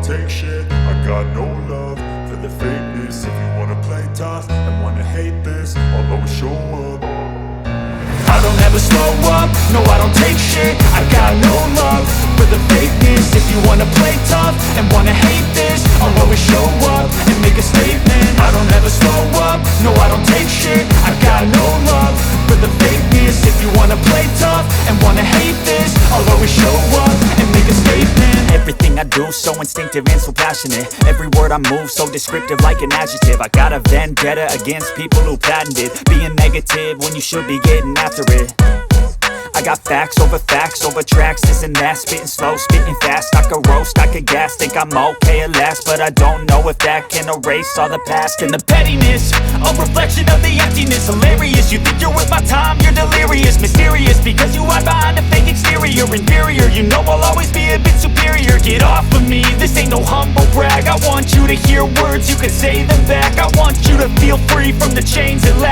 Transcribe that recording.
take shit. I got no love for the fakeness. If you wanna play tough and wanna hate this, I'll always show up. I don't ever slow up, no I don't take shit. I got no love for the fakeness. If you wanna play tough and wanna hate this, I'll always show up and make a statement. I don't ever slow up, no I don't take shit. I got no love for the fakeness. If you wanna play tough and wanna hate this, I'll always show up and make a statement. Everything I do so instinctive and so passionate. Every word I move so descriptive like an adjective. I got a vendetta against people who patented being negative when you should be getting after it. I got facts over tracks, this and that. Spitting slow, spitting fast. I could roast, I could gas. Think I'm okay at last, but I don't know if that can erase all the past. And the pettiness, a reflection of the emptiness. Hilarious, you think you're worth my time, you're delirious. Mysterious, because you hide behind a fake exterior. Inferior, you know I'll always be a bit superior. Get off of me, this ain't no humble brag. I want you to hear words, you can say them back. I want you to feel free from the chains that last.